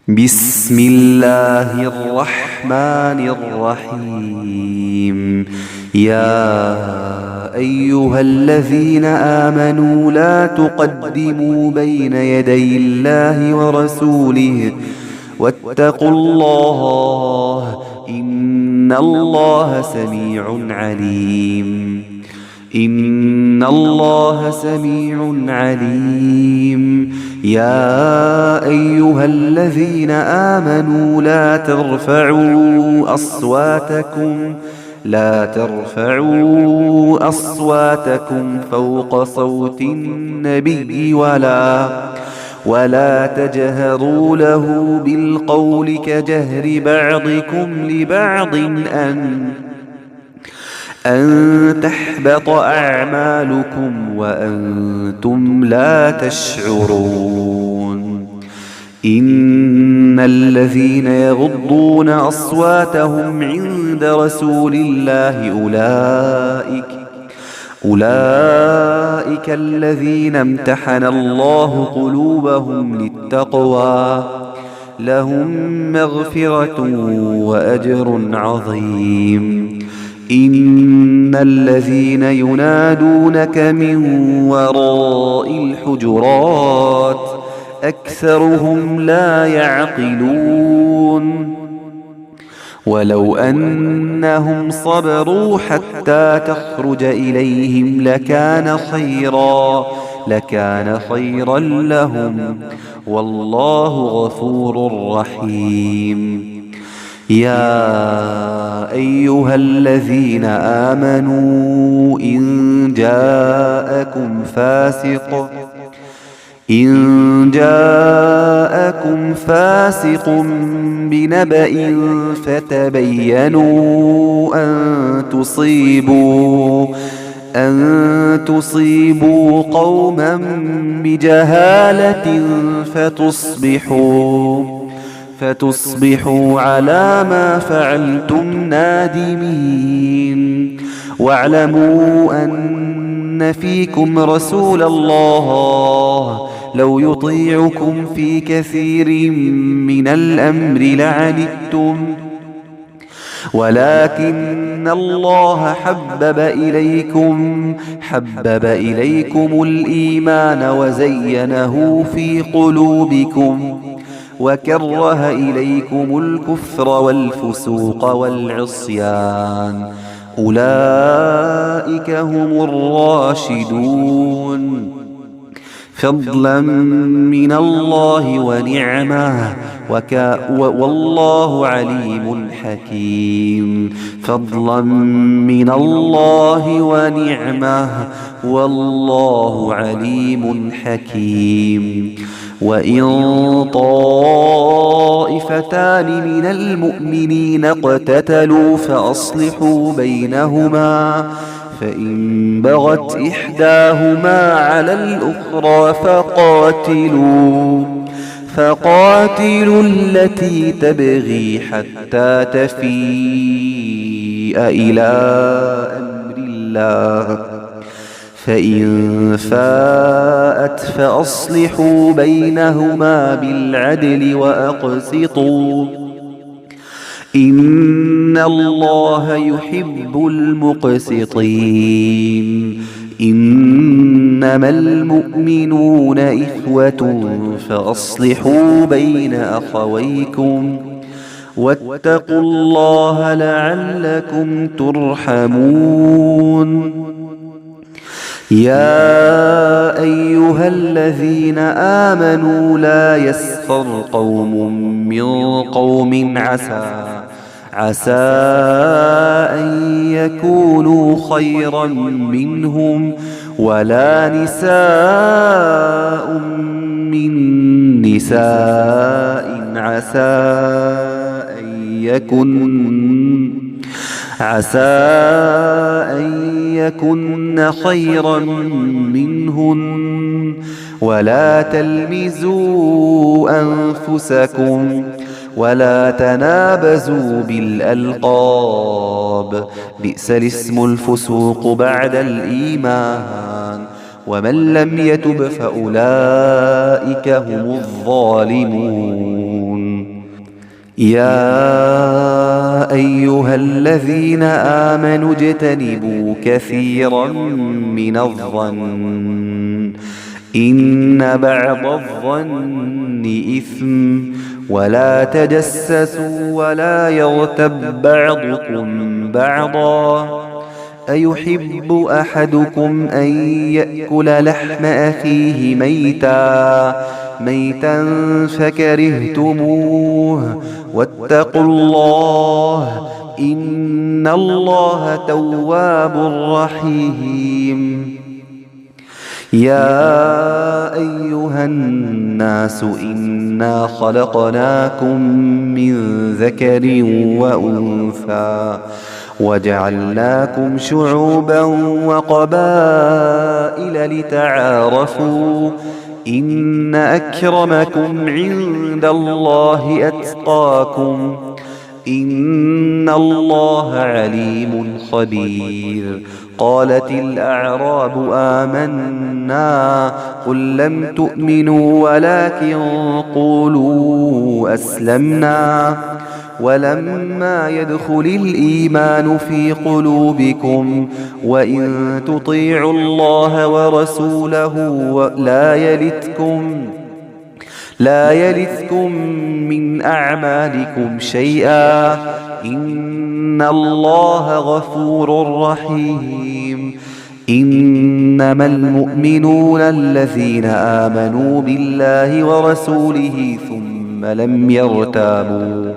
بسم الله الرحمن الرحيم. يا أيها الذين آمنوا لا تقدموا بين يدي الله ورسوله واتقوا الله إن الله سميع عليم. إن الله سميع عليم. يا أيها الذين آمنوا لا ترفعوا أصواتكم فوق صوت النبي ولا تجهروا له بالقول كجهر بعضكم لبعض أن تحبط أعمالكم وأنتم لا تشعرون. إن الذين يغضون أصواتهم عند رسول الله أولئك الذين امتحن الله قلوبهم للتقوى لهم مغفرة وأجر عظيم. إن الذين ينادونك من وراء الحجرات أكثرهم لا يعقلون. ولو أنهم صبروا حتى تخرج إليهم لكان خيرا لهم والله غفور رحيم. يا أيها الذين آمنوا إن جاءكم فاسق بنبأ فتبينوا أن تصيبوا قوما بجهالة فتصبحوا على ما فعلتم نادمين. واعلموا أن فيكم رسول الله لو يطيعكم في كثير من الأمر لعنتم ولكن الله حبب إليكم الإيمان وزينه في قلوبكم وكره إليكم الكفر والفسوق والعصيان أولئك هم الراشدون فضلا من الله ونعمه والله عليم حكيم. فضلا من الله ونعمه والله عليم حكيم. وإن طائفتان من المؤمنين اقتتلوا فأصلحوا بينهما فإن بغت إحداهما على الأخرى فقاتلوا التي تبغي حتى تفيء إلى أمر الله فإن فاءت فأصلحوا بينهما بالعدل وأقسطوا إن الله يحب المقسطين. إنما المؤمنون إخوة فأصلحوا بين أخويكم واتقوا الله لعلكم ترحمون. يا أيها الذين آمنوا لا يسخر قوم من قوم عسى أن يكونوا خيرا منهم ولا نساء من نساء عسى أن يكن خيرا منهن ولا تلمزوا أنفسكم ولا تنابزوا بالألقاب بئس الاسم الفسوق بعد الإيمان ومن لم يتب فأولئك هم الظالمون. يا أيها الذين آمنوا اجتنبوا كثيرا من الظن إن بعض الظن إثم ولا تجسسوا ولا يغتب بعضكم بعضا أيحب أحدكم أن يأكل لحم أخيه ميتا فكرهتموه واتقوا الله إن الله تواب رحيم. يا أيها الناس إنا خلقناكم من ذكر وأنثى وجعلناكم شعوبا وقبائل لتعارفوا إن أكرمكم عند الله أتقاكم إن الله عليم خبير. قالت الأعراب آمنا قل لم تؤمنوا ولكن قولوا أسلمنا ولما يدخل الإيمان في قلوبكم وإن تطيعوا الله ورسوله لا يلتكم من أعمالكم شيئا إن الله غفور رحيم. إنما المؤمنون الذين آمنوا بالله ورسوله ثم لم يرتابوا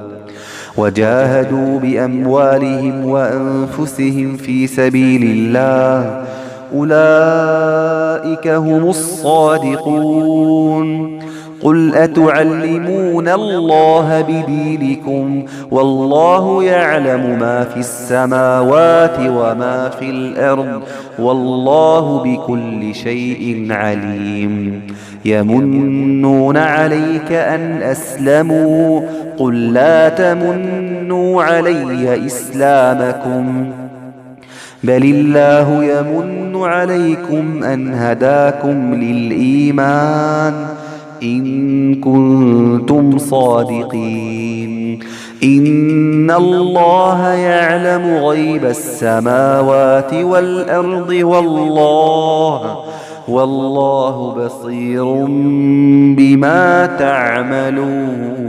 وجاهدوا بأموالهم وأنفسهم في سبيل الله أولئك هم الصادقون. قل أتعلمون الله بدينكم والله يعلم ما في السماوات وما في الأرض والله بكل شيء عليم. يمنون عليك أن أسلموا قل لا تمنوا علي إسلامكم بل الله يمن عليكم أن هداكم للإيمان إن كنتم صادقين. إن الله يعلم غيب السماوات والأرض والله بصير بما تعملون.